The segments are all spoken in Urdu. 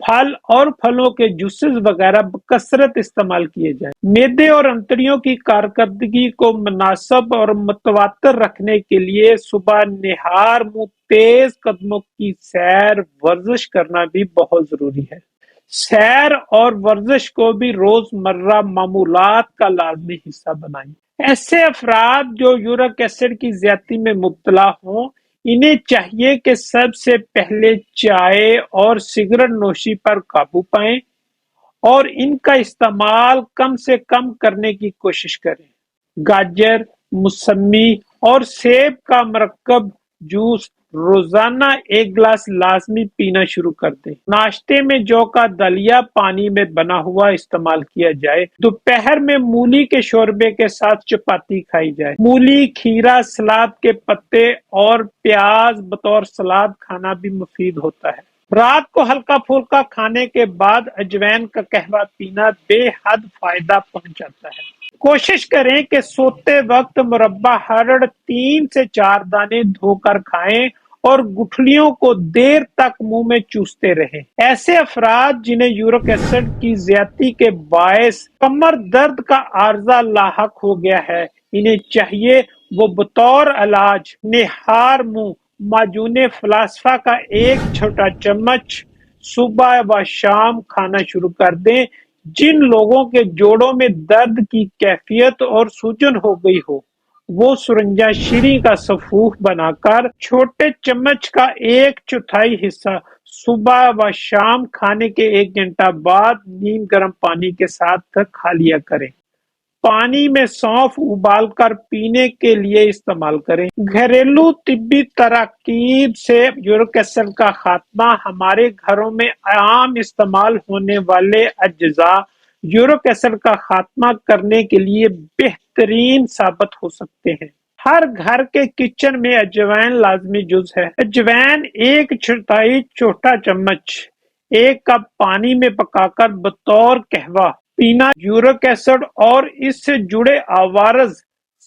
پھل اور پھلوں کے جوسز وغیرہ بکثرت استعمال کیے جائیں۔ معدے اور انتڑیوں کی کارکردگی کو مناسب اور متواتر رکھنے کے لیے صبح نہار منہ تیز قدموں کی سیر ورزش کرنا بھی بہت ضروری ہے۔ سیر اور ورزش کو بھی روزمرہ معمولات کا لازمی حصہ بنائیں۔ ایسے افراد جو یورک ایسڈ کی زیادتی میں مبتلا ہوں، انہیں چاہیے کہ سب سے پہلے چائے اور سگریٹ نوشی پر قابو پائیں اور ان کا استعمال کم سے کم کرنے کی کوشش کریں۔ گاجر، موسمی اور سیب کا مرکب جوس روزانہ 1 گلاس لازمی پینا شروع کر دیں۔ ناشتے میں جو کا دلیا پانی میں بنا ہوا استعمال کیا جائے۔ دوپہر میں مولی کے شوربے کے ساتھ چپاتی کھائی جائے۔ مولی، کھیرا، سلاد کے پتے اور پیاز بطور سلاد کھانا بھی مفید ہوتا ہے۔ رات کو ہلکا پھلکا کھانے کے بعد اجوائن کا قہوہ پینا بے حد فائدہ پہنچاتا ہے۔ کوشش کریں کہ سوتے وقت مربع ہرڑ 3 سے 4 دانے دھو کر کھائیں اور گٹھلیوں کو دیر تک منہ میں چوستے رہیں۔ ایسے افراد جنہیں یورک ایسڈ کی زیادتی کے باعث کمر درد کا عارضہ لاحق ہو گیا ہے، انہیں چاہیے وہ بطور علاج نہار منہ معجون فلاسفہ کا 1 چھوٹا چمچ صبح و شام کھانا شروع کر دیں۔ جن لوگوں کے جوڑوں میں درد کی کیفیت اور سوجن ہو گئی ہو، وہ سرنجہ شیریں کا سفوف بنا کر چھوٹے چمچ کا 1/4 حصہ صبح و شام کھانے کے 1 گھنٹہ بعد نیم گرم پانی کے ساتھ کھا لیا کریں۔ پانی میں سونف ابال کر پینے کے لیے استعمال کریں۔ گھریلو طبی تراکیب سے یورک ایسڈ کا خاتمہ۔ ہمارے گھروں میں عام استعمال ہونے والے اجزاء یورک ایسڈ کا خاتمہ کرنے کے لیے بہترین ثابت ہو سکتے ہیں۔ ہر گھر کے کچن میں اجوائن لازمی جز ہے۔ اجوائن 1/4 چھوٹا چمچ 1 کپ پانی میں پکا کر بطور قہوہ پینا یورک ایسڈ اور اس سے جڑے عوارض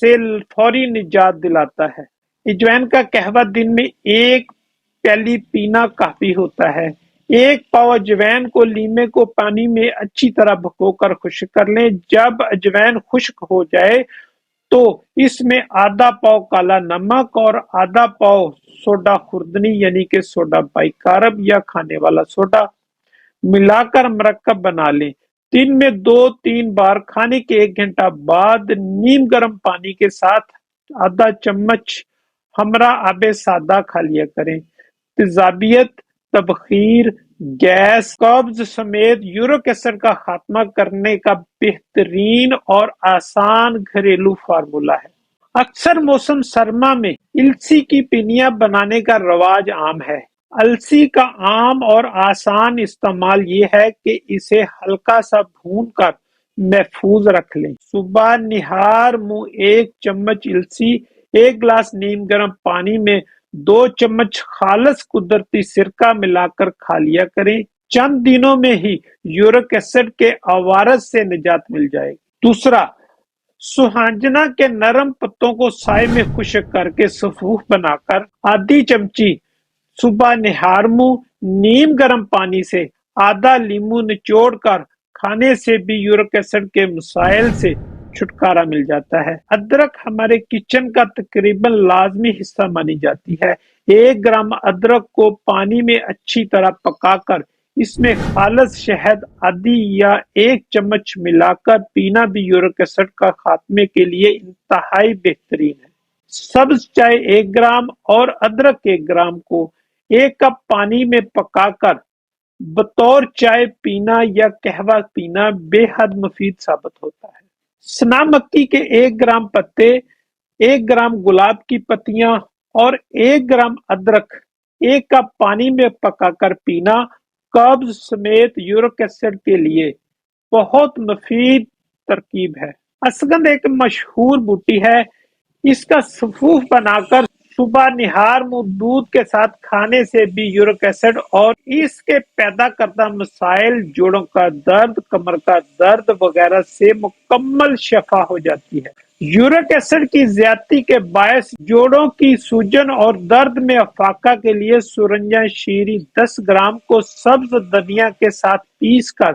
سے فوری نجات دلاتا ہے۔ اجوائن کا قہوہ دن میں 1 پیالی پینا کافی ہوتا ہے۔ 1 پاؤ اجوائن کو لیمے کو پانی میں اچھی طرح بھگو کر خشک کر لیں۔ جب اجوائن خشک ہو جائے تو اس میں آدھا پاؤ کالا نمک اور آدھا پاؤ سوڈا خوردنی یعنی کہ سوڈا بائی کارب یا کھانے والا سوڈا ملا کر مرکب بنا لیں۔ دن میں 2-3 بار کھانے کے 1 گھنٹہ بعد نیم گرم پانی کے ساتھ آدھا چمچ ہمراہ آب سادہ کھا لیا کریں۔ تیزابیت، تبخیر، گیس، قبض سمیت یورک ایسڈ کا خاتمہ کرنے کا بہترین اور آسان گھریلو فارمولہ ہے۔ اکثر موسم سرما میں السی کی پنیاں بنانے کا رواج عام ہے۔ السی کا عام اور آسان استعمال یہ ہے کہ اسے ہلکا سا بھون کر محفوظ رکھ لیں۔ صبح نہار منہ 1 چمچ السی 1 گلاس نیم گرم پانی میں 2 چمچ خالص قدرتی سرکہ ملا کر کھا لیا کریں۔ چند دنوں میں ہی یورک ایسڈ کے عوارض سے نجات مل جائے گی۔ دوسرا، سوہانجنا کے نرم پتوں کو سائے میں خشک کر کے سفوف بنا کر آدھی چمچی صبح نہار منہ نیم گرم پانی سے آدھا لیمو نچوڑ کر کھانے سے بھی یورک ایسڈ کے مسائل سے چھٹکارا مل جاتا ہے۔ ادرک ہمارے کچن کا تقریباً لازمی حصہ مانی جاتی ہے۔ 1 گرام ادرک کو پانی میں اچھی طرح پکا کر اس میں خالص شہد آدھی یا 1 چمچ ملا کر پینا بھی یورک ایسڈ کا خاتمے کے لیے انتہائی بہترین ہے۔ سبز چائے 1 گرام اور ادرک 1 گرام کو 1 کپ پانی میں پکا کر بطور چائے پینا یا قہوہ پینا بے حد مفید ثابت ہوتا ہے۔ سنا مکی کے 1 گرام پتے، 1 گرام گلاب کی پتیاں اور 1 گرام ادرک 1 کپ پانی میں پکا کر پینا قبض سمیت یورک ایسڈ کے لیے بہت مفید ترکیب ہے۔ اسگند ایک مشہور بوٹی ہے۔ اس کا سفوف بنا کر صبح نہار منہ دودھ کے ساتھ کھانے سے بھی یورک ایسڈ اور اس کے پیدا کردہ مسائل جوڑوں کا درد، کمر کا درد وغیرہ سے مکمل شفا ہو جاتی ہے۔ یورک ایسڈ کی زیادتی کے باعث جوڑوں کی سوجن اور درد میں افاقہ کے لیے سرنجہ شیری 10 گرام کو سبز دھنیا کے ساتھ پیس کر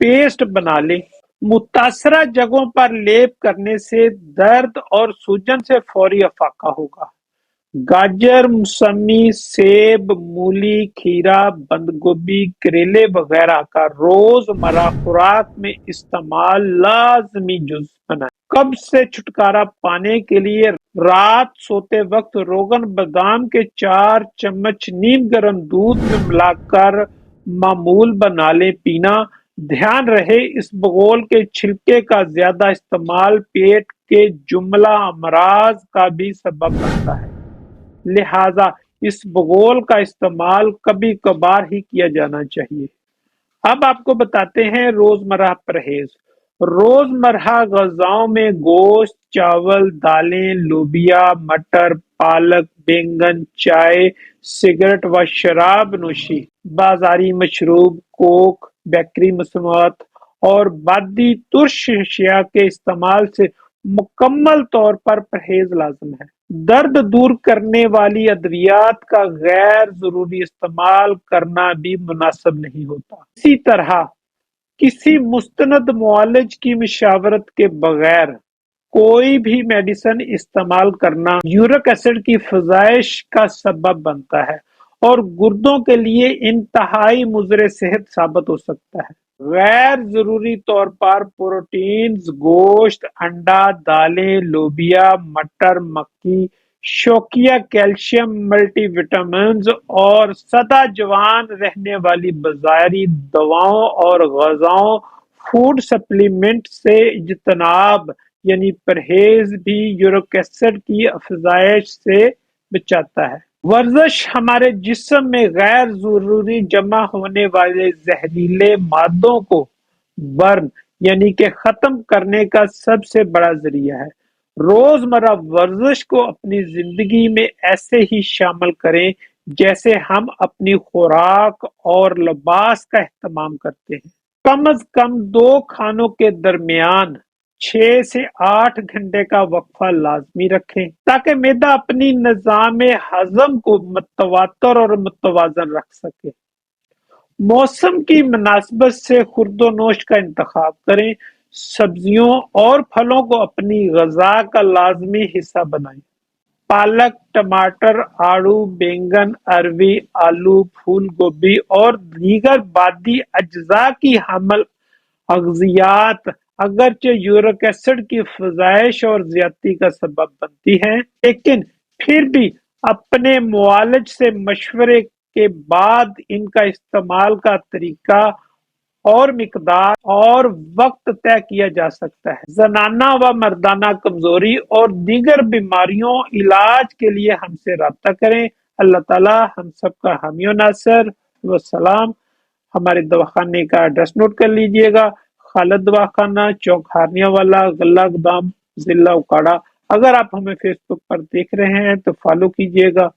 پیسٹ بنا لیں۔ متاثرہ جگہوں پر لیپ کرنے سے درد اور سوجن سے فوری افاقہ ہوگا۔ گاجر، موسمی، سیب، مولی، کھیرا، بند گوبھی، کریلے وغیرہ کا روزمرہ خوراک میں استعمال لازمی جزو بنائیں۔ قبض سے چھٹکارا پانے کے لیے رات سوتے وقت روغن بادام کے 4 چمچ نیم گرم دودھ میں ملا کر معمول بنا لیں پینا۔ دھیان رہے اس بغول کے چھلکے کا زیادہ استعمال پیٹ کے جملہ امراض کا بھی سبب بنتا ہے، لہذا اس بغول کا استعمال کبھی کبھار ہی کیا جانا چاہیے۔ اب آپ کو بتاتے ہیں روزمرہ پرہیز۔ روزمرہ غذاؤں میں گوشت، چاول، دالیں، لوبیا، مٹر، پالک، بینگن، چائے، سگریٹ و شراب نوشی، بازاری مشروب، کوک، بیکری مصنوعات اور بادی ترش اشیاء کے استعمال سے مکمل طور پر پرہیز لازم ہے۔ درد دور کرنے والی ادویات کا غیر ضروری استعمال کرنا بھی مناسب نہیں ہوتا۔ اسی طرح کسی مستند معالج کی مشاورت کے بغیر کوئی بھی میڈیسن استعمال کرنا یورک ایسڈ کی فزائش کا سبب بنتا ہے اور گردوں کے لیے انتہائی مضر صحت ثابت ہو سکتا ہے۔ غیر ضروری طور پر پروٹینز، گوشت، انڈا، دالیں، لوبیا، مٹر، مکھی، شوقیہ کیلشیم، ملٹی وٹامنز اور سدا جوان رہنے والی بظاہری دواؤں اور غذاؤں فوڈ سپلیمنٹ سے اجتناب یعنی پرہیز بھی یورک ایسڈ کی افزائش سے بچاتا ہے۔ ورزش ہمارے جسم میں غیر ضروری جمع ہونے والے زہریلے مادوں کو برن یعنی کہ ختم کرنے کا سب سے بڑا ذریعہ ہے۔ روزمرہ ورزش کو اپنی زندگی میں ایسے ہی شامل کریں جیسے ہم اپنی خوراک اور لباس کا اہتمام کرتے ہیں۔ کم از کم 2 کھانوں کے درمیان 6 سے 8 گھنٹے کا وقفہ لازمی رکھیں تاکہ معدہ اپنی نظام ہضم کو متواتر اور متوازن رکھ سکے۔ موسم کی مناسبت سے خورد و نوش کا انتخاب کریں۔ سبزیوں اور پھلوں کو اپنی غذا کا لازمی حصہ بنائیں۔ پالک، ٹماٹر، آڑو، بینگن، اروی، آلو، پھول گوبھی اور دیگر بادی اجزاء کی حامل اغذیات اگرچہ یورک ایسڈ کی افزائش اور زیادتی کا سبب بنتی ہیں، لیکن پھر بھی اپنے معالج سے مشورے کے بعد ان کا استعمال کا طریقہ اور مقدار اور وقت طے کیا جا سکتا ہے۔ زنانہ و مردانہ کمزوری اور دیگر بیماریوں علاج کے لیے ہم سے رابطہ کریں۔ اللہ تعالی ہم سب کا حامی و ناصر۔ والسلام۔ ہمارے دواخانے کا ایڈریس نوٹ کر لیجئے گا: خالد دواخانہ، چوک ہارنیہ والا، غلہ گودام، ضلع اکاڑہ۔ اگر آپ ہمیں فیس بک پر دیکھ رہے ہیں تو فالو کیجئے گا۔